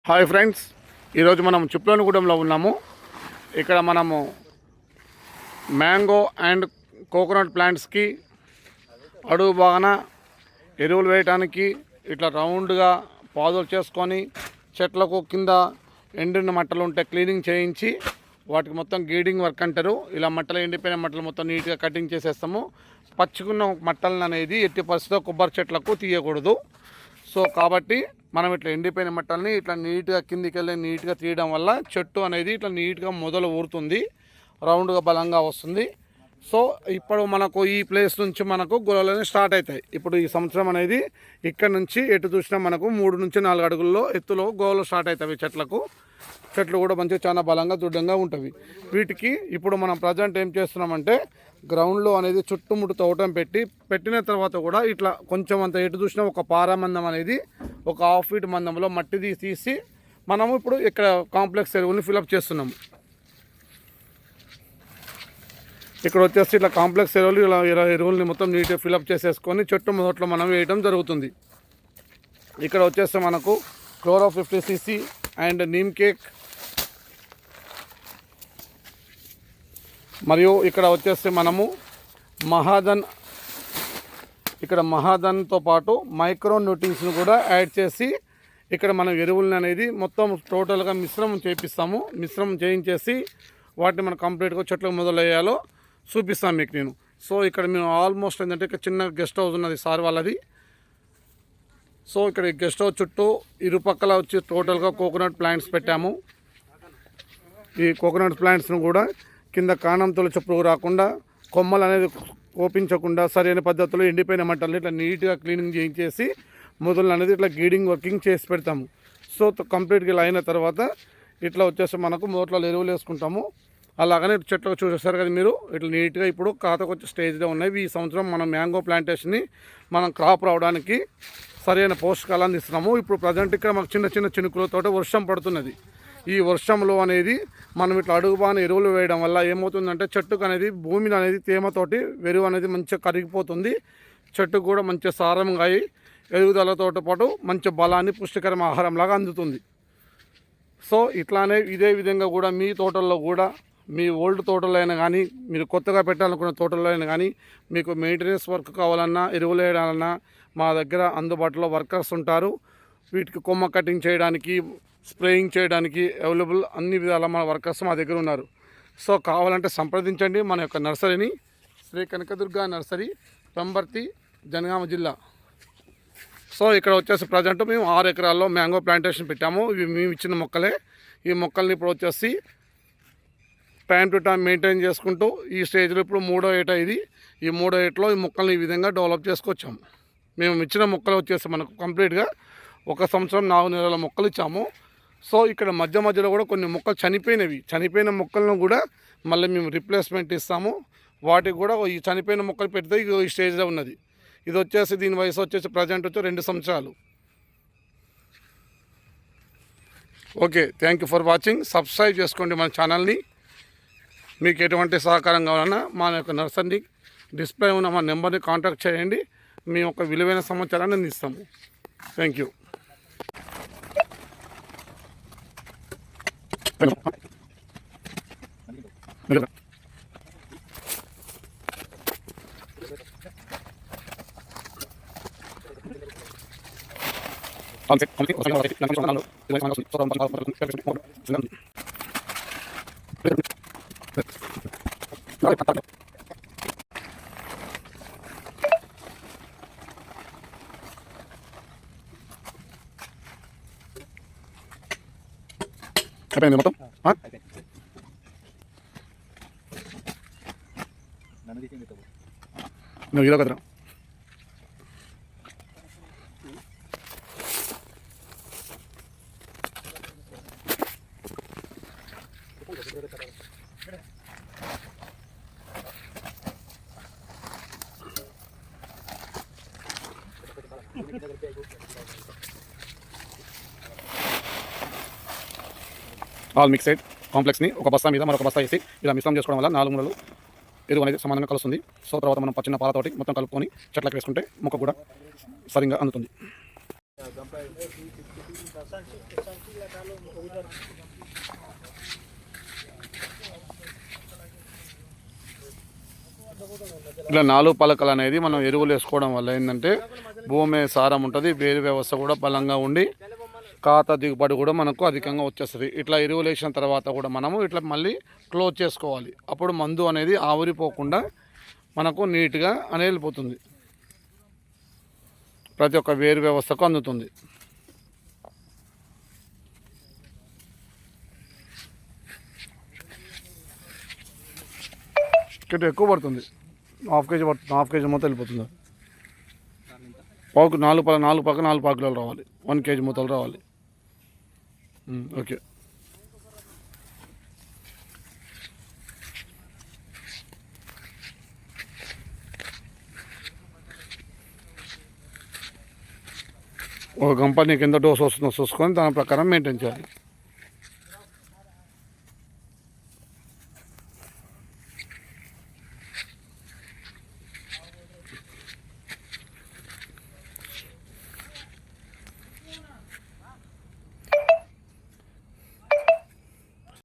Hi friends, ఈరోజు మనం చిప్లోనిగూడెంలో ఉన్నాము. ఇక్కడ మనము మ్యాంగో అండ్ కోకోనట్ ప్లాంట్స్కి అడుగు బాగాన ఎరువులు వేయడానికి ఇట్లా రౌండ్గా పాదులు చేసుకొని చెట్లకు కింద ఎండిన మట్టలు ఉంటే క్లీనింగ్ చేయించి వాటికి మొత్తం గీడింగ్ వర్క్ అంటారు. ఇలా మట్టలు ఎండిపోయిన మట్టలు మొత్తం నీట్గా కటింగ్ చేసేస్తాము. పచ్చుకున్న మట్టలను అనేది ఎట్టి పరిస్థితిలో కొబ్బరి చెట్లకు తీయకూడదు. సో కాబట్టి మనం ఇట్లా ఎండిపోయిన మట్టల్ని ఇట్లా నీట్గా కిందికి వెళ్ళి నీట్గా తీయడం వల్ల చెట్టు అనేది ఇట్లా నీట్గా మొదలు ఊరుతుంది, రౌండ్గా బలంగా వస్తుంది. సో ఇప్పుడు మనకు ఈ ప్లేస్ నుంచి మనకు గొలవలు స్టార్ట్ అవుతాయి. ఇప్పుడు ఈ సంవత్సరం అనేది ఇక్కడ నుంచి ఎటు చూసినా మనకు 3 నుంచి 4 అడుగుల్లో ఎత్తులో గోవలు స్టార్ట్ అవుతాయి. చెట్లు కూడా మంచిగా చాలా బలంగా దృఢంగా ఉంటుంది. వీటికి ఇప్పుడు మనం ప్రజెంట్ ఏం చేస్తున్నామంటే గ్రౌండ్లో అనేది చుట్టుముట్టు తవ్వటం పెట్టిన తర్వాత కూడా ఇట్లా కొంచెం అంత ఎటు చూసినా ఒక పార మందం అనేది ఒక 1/2 ఫీట్ మందంలో మట్టి తీసి మనము ఇప్పుడు ఇక్కడ కాంప్లెక్స్ ఎరువుని ఫిలప్ చేస్తున్నాము. ఇక్కడ వచ్చేసి ఇట్లా కాంప్లెక్స్ ఎరువులు ఇలా ఎరువుల్ని మొత్తం నీట్గా ఫిలప్ చేసేసుకొని చెట్టు మొదట్లో మనం వేయడం జరుగుతుంది. ఇక్కడ వచ్చేస్తే మనకు chloro 50 cc and neem cake, మరియు ఇక్కడ వచ్చేసి మనము మహాదన్తో పాటు మైక్రో న్యూట్రియన్స్ను కూడా యాడ్ చేసి ఇక్కడ మనం ఎరువులను అనేది మొత్తం టోటల్గా మిశ్రమం చేయించేసి వాటిని మనం కంప్లీట్గా చెట్లకు మొదలయ్యాలో చూపిస్తాను మీకు నేను. సో ఇక్కడ మేము ఆల్మోస్ట్ ఏంటంటే ఇక్కడ చిన్న గెస్ట్ హౌస్ ఉన్నది సార్ వాళ్ళది. సో ఇక్కడ గెస్ట్ హౌస్ చుట్టూ ఇరుపక్కల వచ్చి టోటల్గా కోకోనట్ ప్లాంట్స్ పెట్టాము. ఈ కోకోనట్ ప్లాంట్స్ను కూడా కింద కాండం తొలచు పురుగు రాకుండా, కొమ్మలు అనేది కోపించకుండా సరైన పద్ధతిలో ఎండిపోయిన మట్టల్ని ఇట్లా నీట్గా క్లీనింగ్ చేయించేసి మొదలు అనేది ఇట్లా గీడింగ్ వర్కింగ్ చేసి పెడతాము. సో కంప్లీట్గా ఇలా అయిన తర్వాత ఇట్లా వచ్చేసి మనకు మొదట్లో ఎరువులు వేసుకుంటాము. అలాగనే చెట్లకు చూసేస్తారు కదా మీరు, ఇట్లా నీట్గా ఇప్పుడు కాతకు వచ్చే స్టేజ్లో ఉన్నాయి. ఈ సంవత్సరం మనం మ్యాంగో ప్లాంటేషన్ని మనం క్రాప్ రావడానికి సరైన పోషకాలు అందిస్తున్నాము. ఇప్పుడు ప్రజెంట్ ఇక్కడ మాకు చిన్న చిన్న చినుకులతో వర్షం పడుతున్నది. ఈ వర్షంలో అనేది మనం ఇట్లా అడుగుబాన ఎరువులు వేయడం వల్ల ఏమవుతుందంటే చెట్టుకు అనేది భూమిని అనేది తేమతోటి ఎరువు అనేది మంచిగా కరిగిపోతుంది. చెట్టుకు కూడా మంచి సారంగా అయి ఎదుగుదలతో పాటు మంచి బలాన్ని పుష్టికరమైన ఆహారంలాగా అందుతుంది. సో ఇట్లానే ఇదే విధంగా కూడా మీ తోటల్లో కూడా, మీ ఓల్డ్ తోటలో అయినా కానీ, మీరు కొత్తగా పెట్టాలనుకున్న తోటల్లో అయినా కానీ, మీకు మెయింటెనెన్స్ వర్క్ కావాలన్నా, ఎరువులు వేయాలన్నా మా దగ్గర అందుబాటులో వర్కర్స్ ఉంటారు. వీటికి కొమ్మ కటింగ్ చేయడానికి, స్ప్రేయింగ్ చేయడానికి అవైలబుల్ అన్ని విధాల మన వర్కర్స్ మా దగ్గర ఉన్నారు. సో కావాలంటే సంప్రదించండి మన యొక్క నర్సరీని, శ్రీ కనకదుర్గ నర్సరీ, పెంబర్తి, జనగామ జిల్లా. సో ఇక్కడ వచ్చేసి ప్రజెంట్ మేము 6 ఎకరాల్లో మ్యాంగో ప్లాంటేషన్ పెట్టాము. ఇవి మేము ఇచ్చిన మొక్కలే. ఈ మొక్కల్ని ఇప్పుడు వచ్చేసి టైం టు టైం మెయింటైన్ చేసుకుంటూ ఈ స్టేజ్లో ఇప్పుడు 3వ ఏట ఇది. ఈ 3వ ఏటలో ఈ మొక్కల్ని ఈ విధంగా డెవలప్ చేసుకొచ్చాము. మేము ఇచ్చిన మొక్కలు వచ్చేసి మనకు కంప్లీట్గా 1 సంవత్సరం 4 నెలల మొక్కలు ఇచ్చాము. సో ఇక్కడ మధ్యలో కూడా కొన్ని మొక్కలు చనిపోయిన మొక్కలను కూడా మళ్ళీ మేము రిప్లేస్మెంట్ ఇస్తాము. వాటికి కూడా ఈ చనిపోయిన మొక్కలు పెడితే ఈ స్టేజ్లో ఉన్నది. ఇది వచ్చేసి దీని వయసు వచ్చేసి ప్రజెంట్ వచ్చి 2 సంవత్సరాలు. Okay, thank you for watching. Subscribe చేసుకోండి మన ఛానల్ని. మీకు ఎటువంటి సహకారం కావాలన్నా మా యొక్క నర్సరీ డిస్ప్లే ఉన్న మా నెంబర్ని కాంటాక్ట్ చేయండి. మీ యొక్క విలువైన సమాచారాన్ని అందిస్తాము. Thank you. అయిపోయింది మొత్తం. నువ్వు ఇదో కదరా. ఆల్ మిక్సెడ్ కాంప్లెక్స్ని ఒక బస్తా మీద మరొక బస్తా వేసి ఇలా మిశ్రమం చేసుకోవడం వల్ల 4 మూలలు ఎరువు అనేది సమానంగా కలుస్తుంది. సో తర్వాత మనం పచ్చిన పాలతోటి మొత్తం కలుపుకొని చెట్లకు వేసుకుంటే మొక్క కూడా సరిగ్గా అందుతుంది. ఇట్లా 4 పలకలు అనేది మనం ఎరువులు వేసుకోవడం వల్ల ఏంటంటే భూమి సారం ఉంటుంది, వేరు వ్యవస్థ కూడా బలంగా ఉండి ఖాతా దిగుబడి కూడా మనకు అధికంగా వచ్చేస్తుంది. ఇట్లా ఎరువులు వేసిన తర్వాత కూడా మనము ఇట్లా మళ్ళీ క్లోజ్ చేసుకోవాలి. అప్పుడు మందు అనేది ఆవిరిపోకుండా మనకు నీట్గా అనేది వెళ్ళిపోతుంది, ప్రతి ఒక్క వేరు వ్యవస్థకు అందుతుంది. ఇక్కడ ఎక్కువ పడుతుంది, హాఫ్ కేజీ పడుతుంది, హాఫ్ కేజీ మొత్తం వెళ్ళిపోతుంది. పావుకు 4 పాకులు రావాలి, 1 కేజీ మూతలు రావాలి. ఓకే. ఒక కంపెనీకి ఎంత డోస్ వస్తుందో చూసుకొని దాని ప్రకారం మెయింటైన్ చేయాలి.